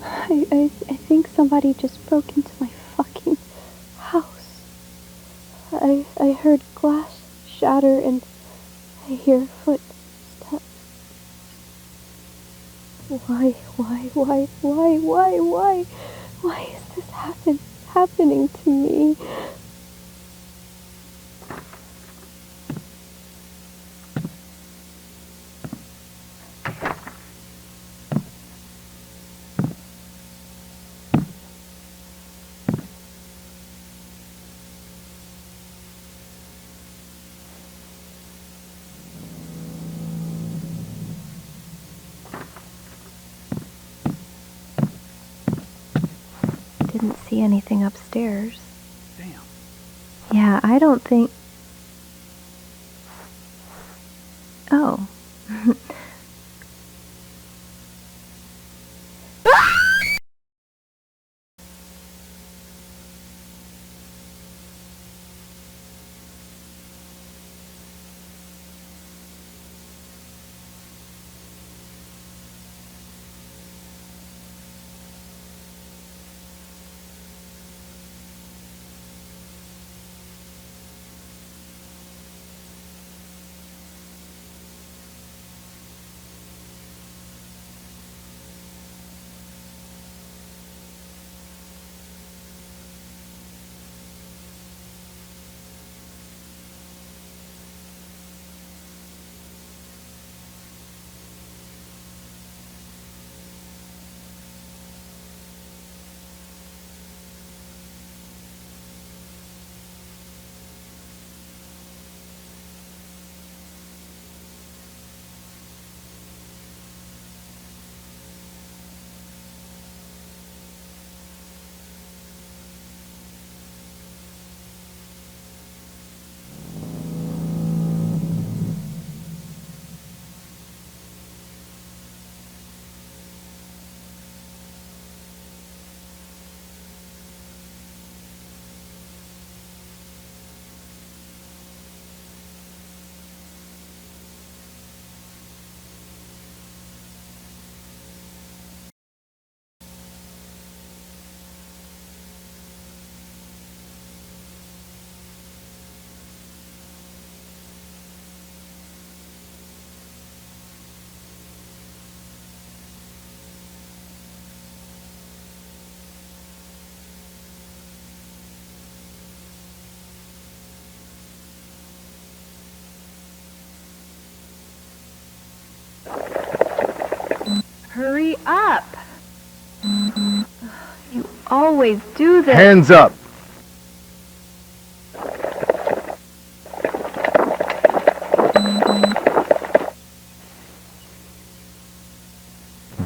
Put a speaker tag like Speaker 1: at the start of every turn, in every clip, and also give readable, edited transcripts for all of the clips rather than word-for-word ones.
Speaker 1: I think somebody just broke into my fucking house. I heard glass shatter and I hear footsteps. Why is this happening to me? Didn't see anything upstairs.
Speaker 2: Damn.
Speaker 1: Yeah, I don't think... Oh. Hurry up! You always do this.
Speaker 2: Hands up!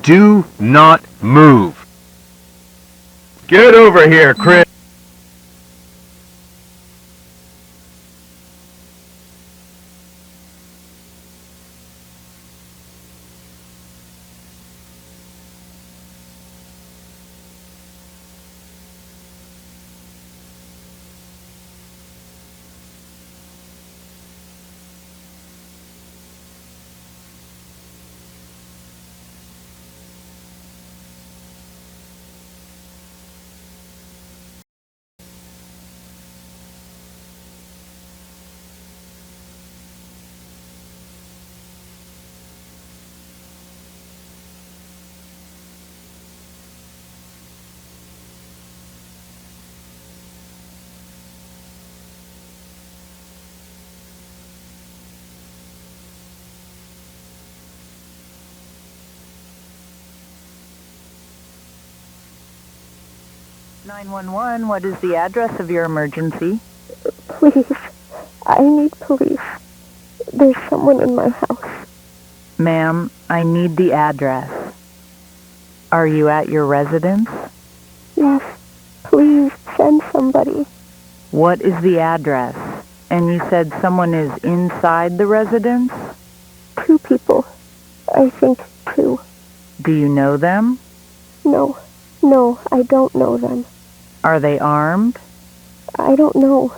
Speaker 2: Do not move. Get over here, Chris.
Speaker 3: What is the address of your emergency?
Speaker 1: Please, I need police. There's someone in my house.
Speaker 3: Ma'am, I need the address. Are you at your residence?
Speaker 1: Yes, please send somebody.
Speaker 3: What is the address? And you said someone is inside the residence?
Speaker 1: 2 people. I think 2.
Speaker 3: Do you know them?
Speaker 1: No, I don't know them.
Speaker 3: Are they armed?
Speaker 1: I don't know.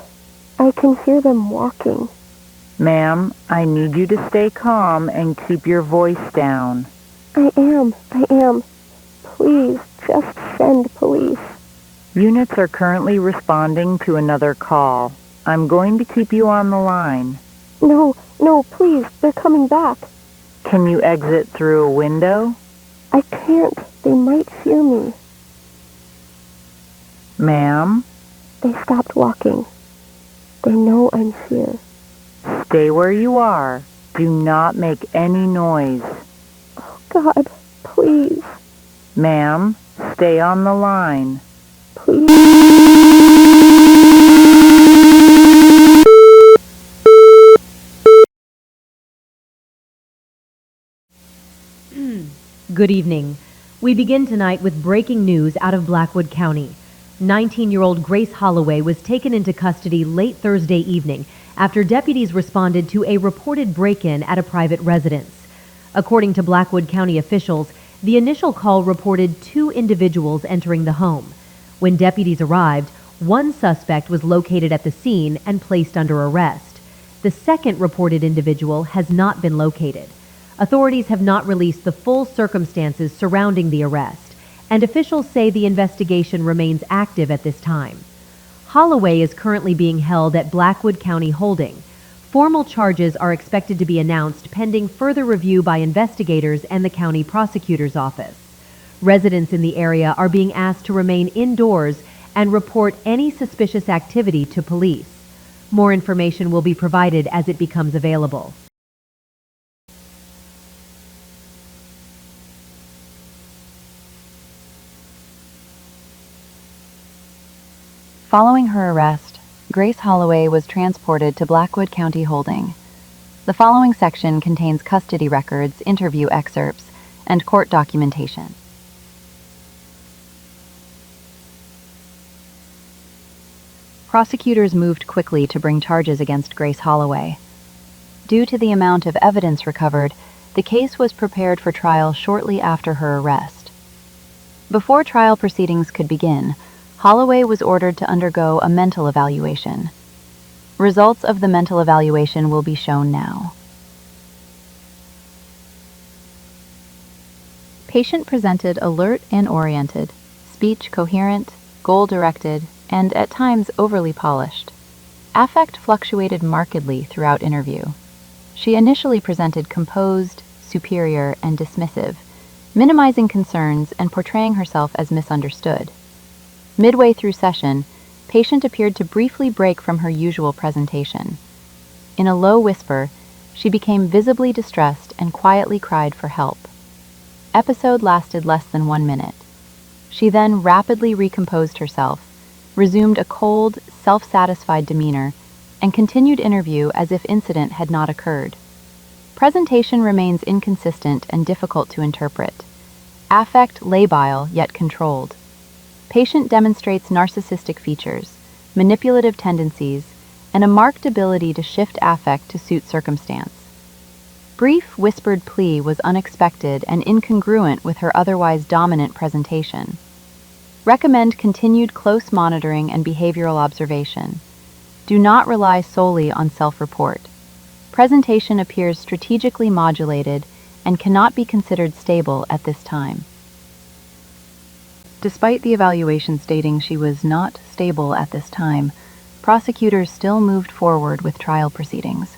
Speaker 1: I can hear them walking.
Speaker 3: Ma'am, I need you to stay calm and keep your voice down.
Speaker 1: I am. Please, just send police.
Speaker 3: Units are currently responding to another call. I'm going to keep you on the line.
Speaker 1: No, please, they're coming back.
Speaker 3: Can you exit through a window?
Speaker 1: I can't. They might hear me.
Speaker 3: Ma'am?
Speaker 1: They stopped walking. They know I'm here.
Speaker 3: Stay where you are. Do not make any noise.
Speaker 1: Oh, God, please.
Speaker 3: Ma'am, stay on the line.
Speaker 1: Please.
Speaker 4: Good evening. We begin tonight with breaking news out of Blackwood County. 19-year-old Grace Holloway was taken into custody late Thursday evening after deputies responded to a reported break-in at a private residence. According to Blackwood County officials, the initial call reported 2 individuals entering the home. When deputies arrived, one suspect was located at the scene and placed under arrest. The second reported individual has not been located. Authorities have not released the full circumstances surrounding the arrest, and officials say the investigation remains active at this time. Holloway is currently being held at Blackwood County Holding. Formal charges are expected to be announced pending further review by investigators and the county prosecutor's office. Residents in the area are being asked to remain indoors and report any suspicious activity to police. More information will be provided as it becomes available.
Speaker 5: Following her arrest, Grace Holloway was transported to Blackwood County Holding. The following section contains custody records, interview excerpts, and court documentation. Prosecutors moved quickly to bring charges against Grace Holloway. Due to the amount of evidence recovered, the case was prepared for trial shortly after her arrest. Before trial proceedings could begin, Holloway was ordered to undergo a mental evaluation. Results of the mental evaluation will be shown now. Patient presented alert and oriented, speech coherent, goal-directed, and at times overly polished. Affect fluctuated markedly throughout interview. She initially presented composed, superior, and dismissive, minimizing concerns and portraying herself as misunderstood. Midway through session, patient appeared to briefly break from her usual presentation. In a low whisper, she became visibly distressed and quietly cried for help. Episode lasted less than 1 minute. She then rapidly recomposed herself, resumed a cold, self-satisfied demeanor, and continued interview as if incident had not occurred. Presentation remains inconsistent and difficult to interpret. Affect labile yet controlled. Patient demonstrates narcissistic features, manipulative tendencies, and a marked ability to shift affect to suit circumstance. Brief, whispered plea was unexpected and incongruent with her otherwise dominant presentation. Recommend continued close monitoring and behavioral observation. Do not rely solely on self-report. Presentation appears strategically modulated and cannot be considered stable at this time. Despite the evaluation stating she was not stable at this time, prosecutors still moved forward with trial proceedings.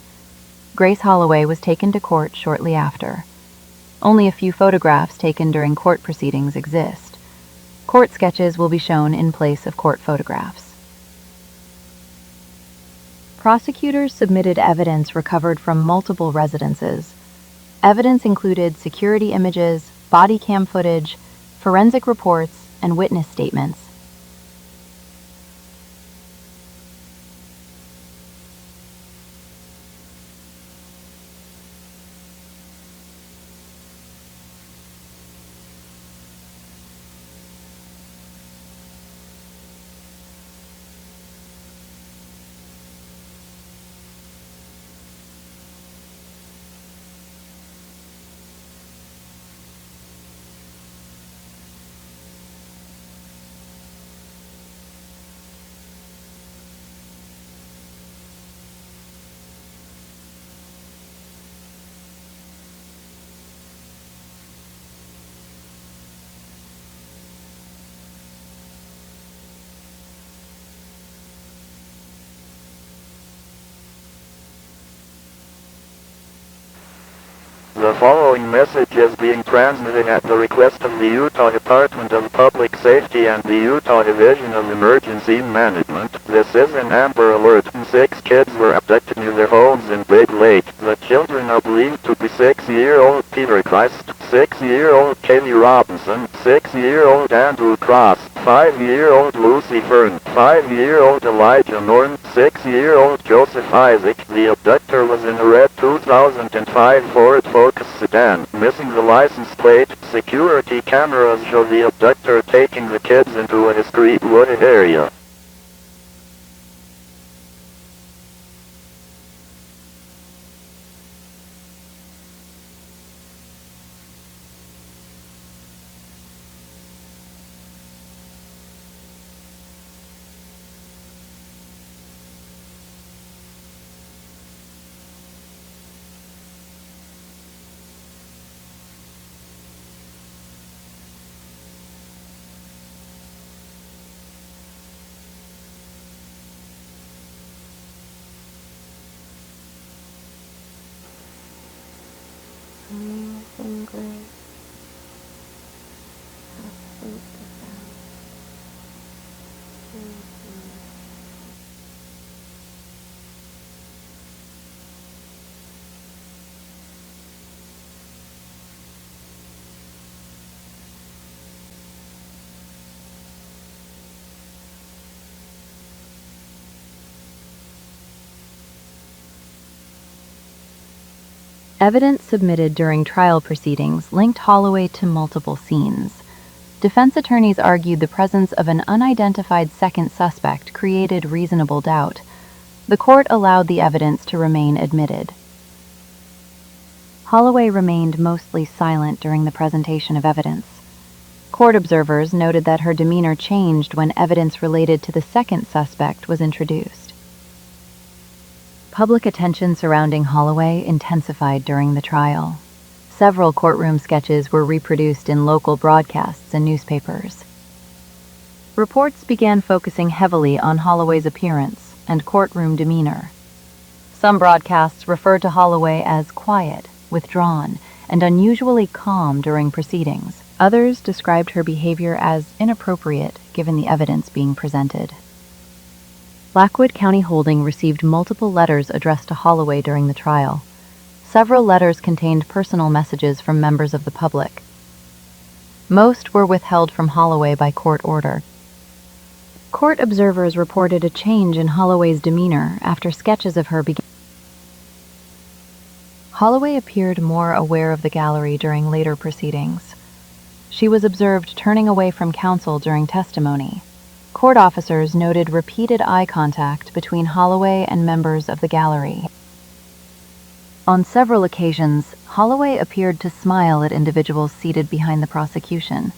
Speaker 5: Grace Holloway was taken to court shortly after. Only a few photographs taken during court proceedings exist. Court sketches will be shown in place of court photographs. Prosecutors submitted evidence recovered from multiple residences. Evidence included security images, body cam footage, forensic reports, and witness statements.
Speaker 6: The following message is being transmitted at the request of the Utah Department of Public Safety and the Utah Division of Emergency Management. This is an Amber Alert. 6 kids were abducted near their homes in Big Lake. The children are believed to be 6-year-old Peter Christ, 6-year-old Kaylee Robinson, 6-year-old Andrew Cross, 5-year-old Lucy Fern, 5-year-old Elijah Norton, 6-year-old Joseph Isaac. The abductor was in a red 2005 Ford Focus sedan, missing the license plate. Security cameras show the abductor taking the kids into a discreet wooded area.
Speaker 1: Amazing grace, absolute defense.
Speaker 5: Evidence submitted during trial proceedings linked Holloway to multiple scenes. Defense attorneys argued the presence of an unidentified second suspect created reasonable doubt. The court allowed the evidence to remain admitted. Holloway remained mostly silent during the presentation of evidence. Court observers noted that her demeanor changed when evidence related to the second suspect was introduced. Public attention surrounding Holloway intensified during the trial. Several courtroom sketches were reproduced in local broadcasts and newspapers. Reports began focusing heavily on Holloway's appearance and courtroom demeanor. Some broadcasts referred to Holloway as quiet, withdrawn, and unusually calm during proceedings. Others described her behavior as inappropriate given the evidence being presented. Blackwood County Holding received multiple letters addressed to Holloway during the trial. Several letters contained personal messages from members of the public. Most were withheld from Holloway by court order. Court observers reported a change in Holloway's demeanor after sketches of her began. Holloway appeared more aware of the gallery during later proceedings. She was observed turning away from counsel during testimony. Court officers noted repeated eye contact between Holloway and members of the gallery. On several occasions, Holloway appeared to smile at individuals seated behind the prosecution.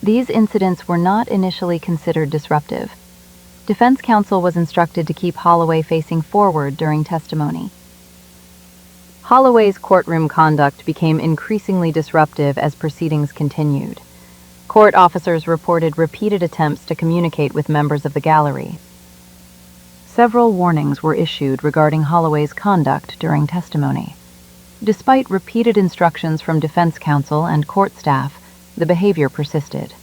Speaker 5: These incidents were not initially considered disruptive. Defense counsel was instructed to keep Holloway facing forward during testimony. Holloway's courtroom conduct became increasingly disruptive as proceedings continued. Court officers reported repeated attempts to communicate with members of the gallery. Several warnings were issued regarding Holloway's conduct during testimony. Despite repeated instructions from defense counsel and court staff, the behavior persisted.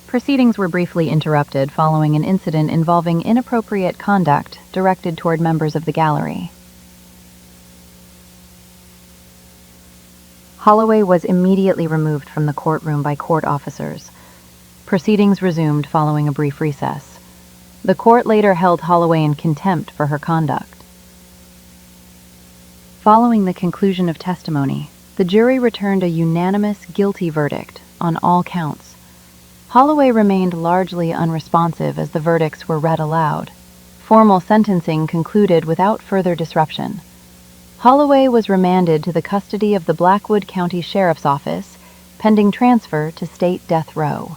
Speaker 5: Proceedings were briefly interrupted following an incident involving inappropriate conduct directed toward members of the gallery. Holloway was immediately removed from the courtroom by court officers. Proceedings resumed following a brief recess. The court later held Holloway in contempt for her conduct. Following the conclusion of testimony, the jury returned a unanimous guilty verdict on all counts. Holloway remained largely unresponsive as the verdicts were read aloud. Formal sentencing concluded without further disruption. Holloway was remanded to the custody of the Blackwood County Sheriff's Office, pending transfer to state death row.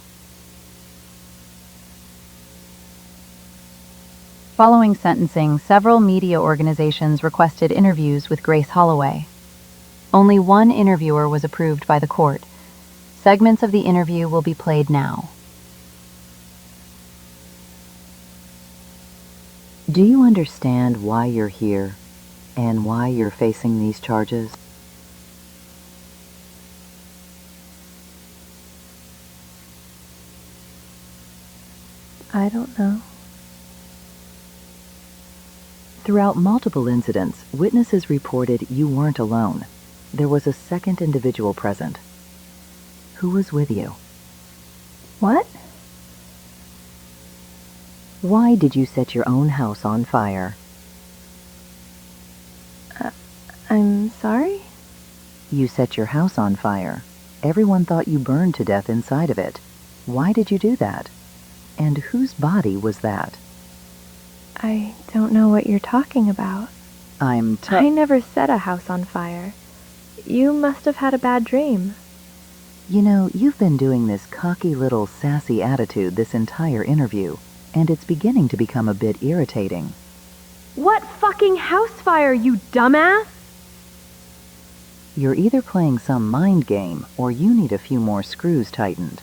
Speaker 5: Following sentencing, several media organizations requested interviews with Grace Holloway. Only one interviewer was approved by the court. Segments of the interview will be played now.
Speaker 7: Do you understand why you're here and why you're facing these charges?
Speaker 1: I don't know.
Speaker 3: Throughout multiple incidents, witnesses reported you weren't alone. There was a second individual present. Who was with you?
Speaker 1: What?
Speaker 3: Why did you set your own house on fire?
Speaker 1: I'm sorry?
Speaker 3: You set your house on fire. Everyone thought you burned to death inside of it. Why did you do that? And whose body was that?
Speaker 1: I don't know what you're talking about. I never set a house on fire. You must have had a bad dream.
Speaker 3: You know, you've been doing this cocky little sassy attitude this entire interview, and it's beginning to become a bit irritating.
Speaker 4: What fucking house fire, you dumbass?
Speaker 3: You're either playing some mind game, or you need a few more screws tightened.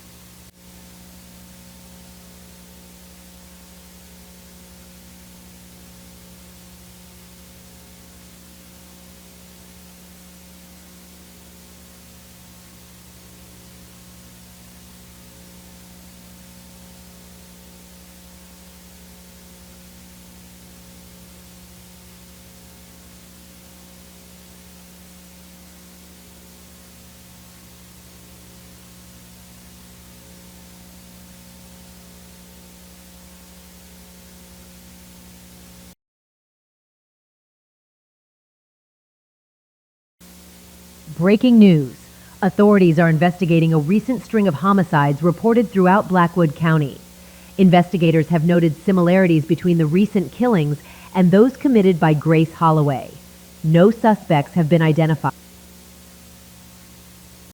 Speaker 4: Breaking news. Authorities are investigating a recent string of homicides reported throughout Blackwood County. Investigators have noted similarities between the recent killings and those committed by Grace Holloway. No suspects have been identified.